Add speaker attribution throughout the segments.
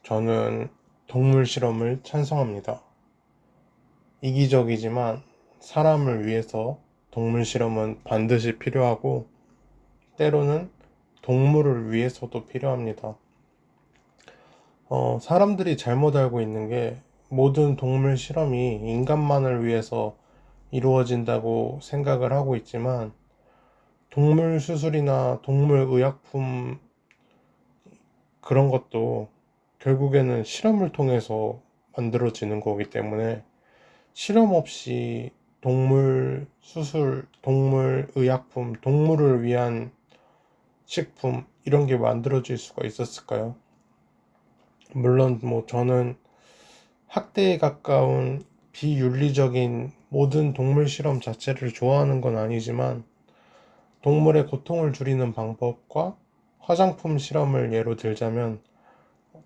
Speaker 1: 저는 동물 실험을 찬성합니다. 이기적이지만 사람을 위해서 동물 실험은 반드시 필요하고 때로는 동물을 위해서도 필요합니다. 사람들이 잘못 알고 있는 게 모든 동물 실험이 인간만을 위해서 이루어진다고 생각을 하고 있지만 동물 수술이나 동물 의약품 그런 것도 결국에는 실험을 통해서 만들어지는 거기 때문에 실험 없이 동물 수술, 동물 의약품, 동물을 위한 식품 이런 게 만들어질 수가 있었을까요? 물론 저는 학대에 가까운 비윤리적인 모든 동물 실험 자체를 좋아하는 건 아니지만 동물의 고통을 줄이는 방법과 화장품 실험을 예로 들자면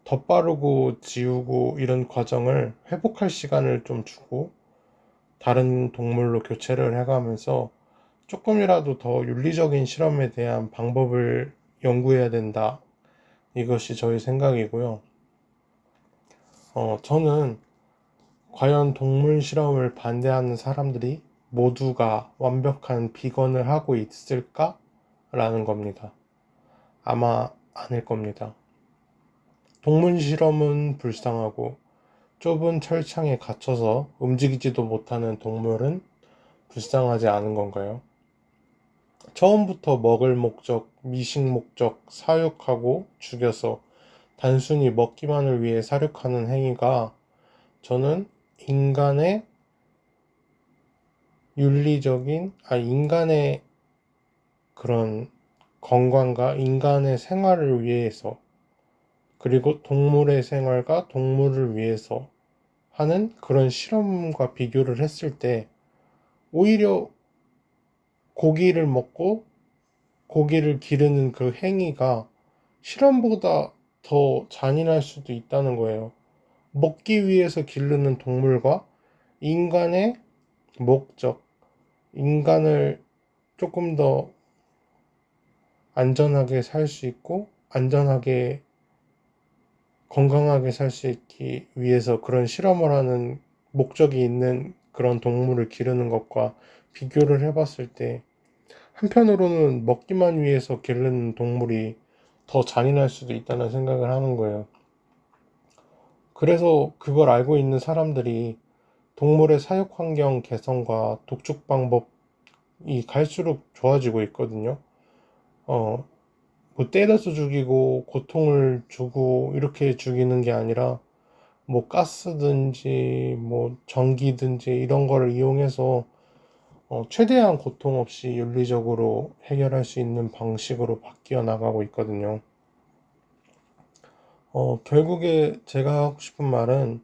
Speaker 1: 더 빠르고 지우고 이런 과정을 회복할 시간을 좀 주고 다른 동물로 교체를 해가면서 조금이라도 더 윤리적인 실험에 대한 방법을 연구해야 된다. 이것이 저의 생각이고요. 저는 과연 동물 실험을 반대하는 사람들이 모두가 완벽한 비건을 하고 있을까? 라는 겁니다. 아마 아닐 겁니다. 동물 실험은 불쌍하고 좁은 철창에 갇혀서 움직이지도 못하는 동물은 불쌍하지 않은 건가요? 처음부터 먹을 목적, 미식 목적, 사육하고 죽여서 단순히 먹기만을 위해 사육하는 행위가 저는 인간의 인간의 그런 건강과 인간의 생활을 위해서 그리고 동물의 생활과 동물을 위해서 하는 그런 실험과 비교를 했을 때 오히려 고기를 먹고 고기를 기르는 그 행위가 실험보다 더 잔인할 수도 있다는 거예요. 먹기 위해서 기르는 동물과 인간의 목적, 인간을 조금 더 안전하게 살 수 있고 안전하게 건강하게 살 수 있기 위해서 그런 실험을 하는 목적이 있는 그런 동물을 기르는 것과 비교를 해봤을 때 한편으로는 먹기만 위해서 기르는 동물이 더 잔인할 수도 있다는 생각을 하는 거예요. 그래서 그걸 알고 있는 사람들이 동물의 사육 환경 개선과 독축 방법이 갈수록 좋아지고 있거든요. 어, 때려서 죽이고 고통을 주고 이렇게 죽이는 게 아니라 가스든지 전기든지 이런 거를 이용해서 최대한 고통 없이 윤리적으로 해결할 수 있는 방식으로 바뀌어 나가고 있거든요. 결국에 제가 하고 싶은 말은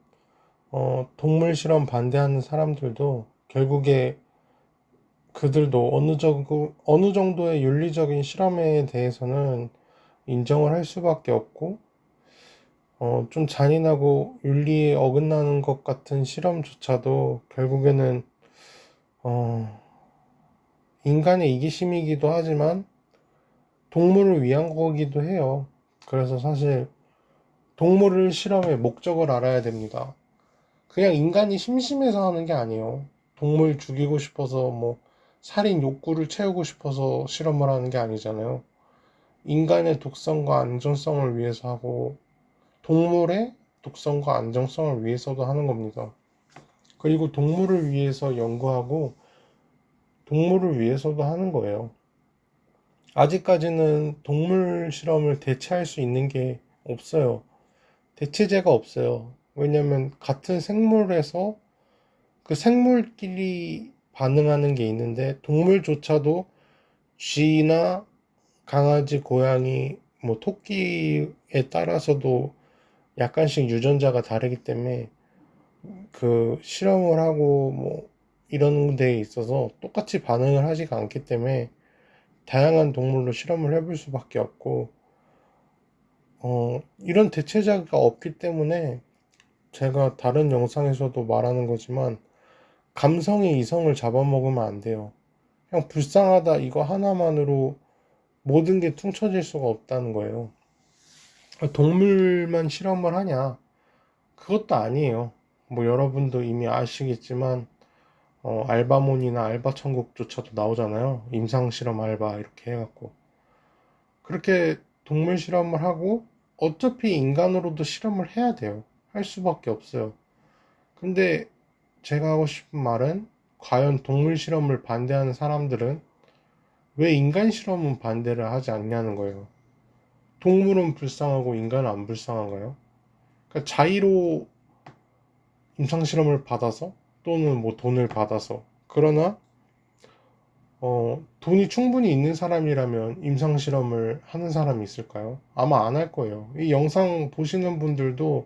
Speaker 1: 동물 실험 반대하는 사람들도 결국에 그들도 어느 정도의 윤리적인 실험에 대해서는 인정을 할 수밖에 없고 좀 잔인하고 윤리에 어긋나는 것 같은 실험조차도 결국에는 어, 인간의 이기심이기도 하지만 동물을 위한 거기도 해요. 그래서 사실 동물을 실험의 목적을 알아야 됩니다. 그냥 인간이 심심해서 하는 게 아니에요. 동물 죽이고 싶어서 살인 욕구를 채우고 싶어서 실험을 하는 게 아니잖아요. 인간의 독성과 안정성을 위해서 하고 동물의 독성과 안정성을 위해서도 하는 겁니다. 그리고 동물을 위해서 연구하고 동물을 위해서도 하는 거예요. 아직까지는 동물 실험을 대체할 수 있는 게 없어요. 대체제가 없어요. 왜냐면 같은 생물에서 그 생물끼리 반응하는 게 있는데 동물조차도 쥐나 강아지, 고양이, 토끼에 따라서도 약간씩 유전자가 다르기 때문에 그 실험을 하고 이런 데에 있어서 똑같이 반응을 하지가 않기 때문에 다양한 동물로 실험을 해볼 수밖에 없고 이런 대체자가 없기 때문에 제가 다른 영상에서도 말하는 거지만 감성이 이성을 잡아먹으면 안 돼요. 그냥 불쌍하다 이거 하나만으로 모든 게 퉁쳐질 수가 없다는 거예요. 동물만 실험을 하냐? 그것도 아니에요. 뭐 여러분도 이미 아시겠지만 알바몬이나 알바천국조차도 나오잖아요. 임상실험 알바 이렇게 해갖고 그렇게 동물 실험을 하고 어차피 인간으로도 실험을 해야 돼요. 할 수밖에 없어요. 근데 제가 하고 싶은 말은 과연 동물 실험을 반대하는 사람들은 왜 인간 실험은 반대를 하지 않냐는 거예요. 동물은 불쌍하고 인간은 안 불쌍한가요? 그러니까 자의로 임상 실험을 받아서 또는 뭐 돈을 받아서 그러나 돈이 충분히 있는 사람이라면 임상 실험을 하는 사람이 있을까요? 아마 안 할 거예요. 이 영상 보시는 분들도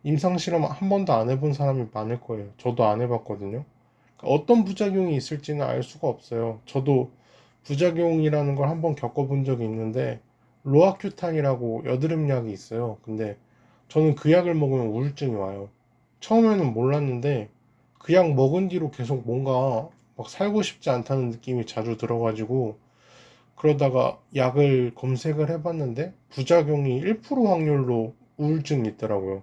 Speaker 1: 임상 실험 한 번도 안 해본 사람이 많을 거예요. 저도 안 해봤거든요. 그러니까 어떤 부작용이 있을지는 알 수가 없어요. 저도 부작용이라는 걸 한번 겪어본 적이 있는데 로아큐탄이라고 여드름 약이 있어요. 근데 저는 그 약을 먹으면 우울증이 와요. 처음에는 몰랐는데 그 약 먹은 뒤로 계속 뭔가 막 살고 싶지 않다는 느낌이 자주 들어가지고 그러다가 약을 검색을 해봤는데 부작용이 1% 확률로 우울증이 있더라고요.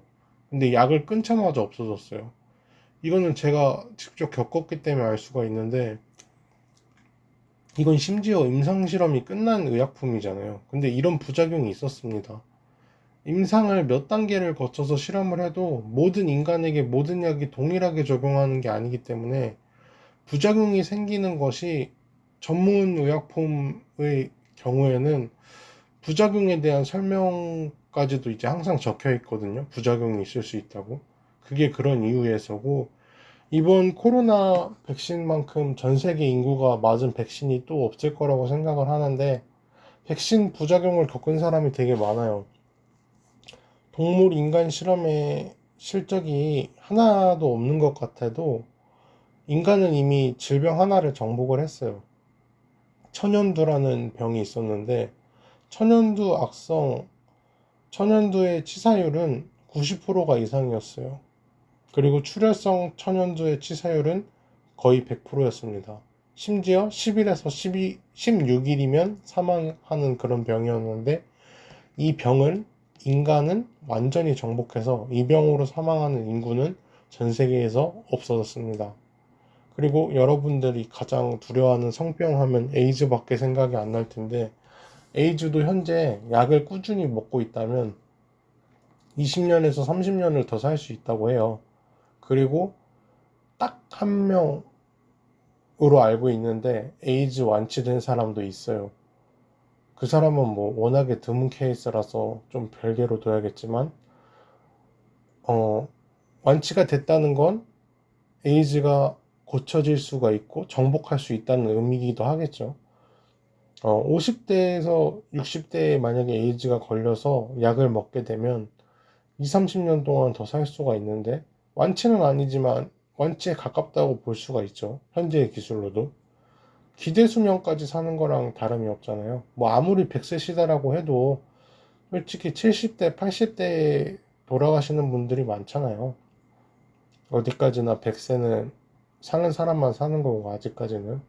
Speaker 1: 근데 약을 끊자마자 없어졌어요. 이거는 제가 직접 겪었기 때문에 알 수가 있는데 이건 심지어 임상실험이 끝난 의약품이잖아요. 근데 이런 부작용이 있었습니다. 임상을 몇 단계를 거쳐서 실험을 해도 모든 인간에게 모든 약이 동일하게 적용하는 게 아니기 때문에 부작용이 생기는 것이 전문 의약품의 경우에는 부작용에 대한 설명까지도 이제 항상 적혀 있거든요. 부작용이 있을 수 있다고. 그게 그런 이유에서고 이번 코로나 백신만큼 전 세계 인구가 맞은 백신이 또 없을 거라고 생각을 하는데 백신 부작용을 겪은 사람이 되게 많아요. 동물 인간 실험의 실적이 하나도 없는 것 같아도 인간은 이미 질병 하나를 정복을 했어요. 천연두라는 병이 있었는데 천연두 악성 천연두의 치사율은 90%가 이상이었어요. 그리고 출혈성 천연두의 치사율은 거의 100%였습니다. 심지어 10일에서 16일이면 사망하는 그런 병이었는데 이 병을 인간은 완전히 정복해서 이 병으로 사망하는 인구는 전 세계에서 없어졌습니다. 그리고 여러분들이 가장 두려워하는 성병 하면 에이즈밖에 생각이 안 날 텐데 에이즈도 현재 약을 꾸준히 먹고 있다면 20년에서 30년을 더 살 수 있다고 해요. 그리고 딱 한 명으로 알고 있는데 에이즈 완치된 사람도 있어요. 그 사람은 뭐 워낙에 드문 케이스라서 좀 별개로 둬야겠지만 어, 완치가 됐다는 건 에이즈가 고쳐질 수가 있고 정복할 수 있다는 의미이기도 하겠죠. 50대에서 60대에 만약에 에이즈가 걸려서 약을 먹게 되면 2, 30년 동안 더 살 수가 있는데 완치는 아니지만 완치에 가깝다고 볼 수가 있죠. 현재의 기술로도. 기대 수명까지 사는 거랑 다름이 없잖아요. 뭐 아무리 100세 시대라고 해도 솔직히 70대, 80대에 돌아가시는 분들이 많잖아요. 어디까지나 100세는 사는 사람만 사는 거고 아직까지는.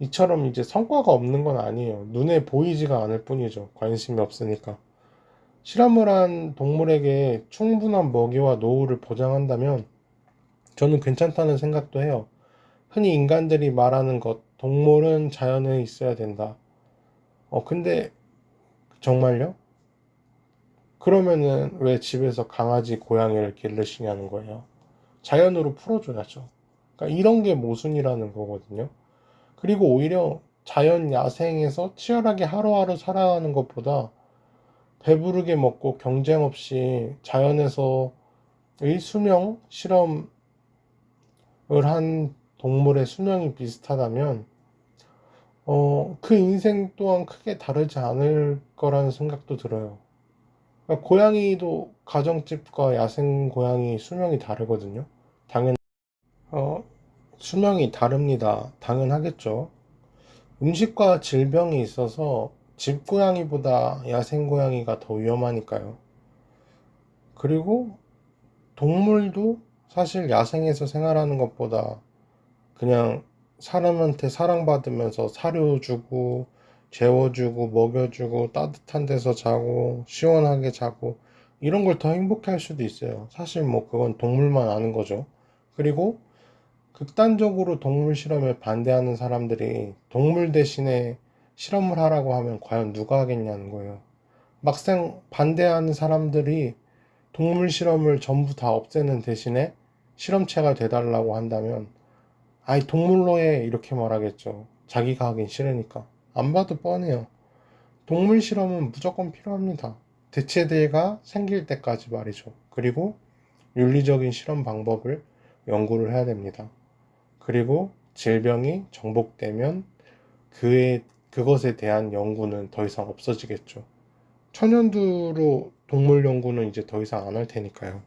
Speaker 1: 이처럼 이제 성과가 없는 건 아니에요. 눈에 보이지가 않을 뿐이죠. 관심이 없으니까. 실험을 한 동물에게 충분한 먹이와 노후를 보장한다면 저는 괜찮다는 생각도 해요. 흔히 인간들이 말하는 것, 동물은 자연에 있어야 된다. 근데 정말요? 그러면은 왜 집에서 강아지, 고양이를 기르시냐는 거예요. 자연으로 풀어줘야죠. 그러니까 이런 게 모순이라는 거거든요. 그리고 오히려 자연 야생에서 치열하게 하루하루 살아가는 것보다 배부르게 먹고 경쟁 없이 자연에서의 수명 실험을 한 동물의 수명이 비슷하다면 그 인생 또한 크게 다르지 않을 거라는 생각도 들어요. 그러니까 고양이도 가정집과 야생 고양이 수명이 다르거든요. 어, 수명이 다릅니다. 당연하겠죠. 음식과 질병이 있어서 집 고양이보다 야생 고양이가 더 위험하니까요. 그리고 동물도 사실 야생에서 생활하는 것보다 그냥 사람한테 사랑받으면서 사료 주고 재워주고 먹여주고 따뜻한 데서 자고 시원하게 자고 이런 걸 더 행복해 할 수도 있어요. 사실 뭐 그건 동물만 아는 거죠. 그리고 극단적으로 동물 실험에 반대하는 사람들이 동물 대신에 실험을 하라고 하면 과연 누가 하겠냐는 거예요. 막상 반대하는 사람들이 동물 실험을 전부 다 없애는 대신에 실험체가 돼달라고 한다면 아이 동물로 해 이렇게 말하겠죠. 자기가 하긴 싫으니까. 안 봐도 뻔해요. 동물 실험은 무조건 필요합니다. 대체대가 생길 때까지 말이죠. 그리고 윤리적인 실험 방법을 연구를 해야 됩니다. 그리고 질병이 정복되면 그것에 대한 연구는 더 이상 없어지겠죠. 천연두로 동물 연구는 이제 더 이상 안 할 테니까요.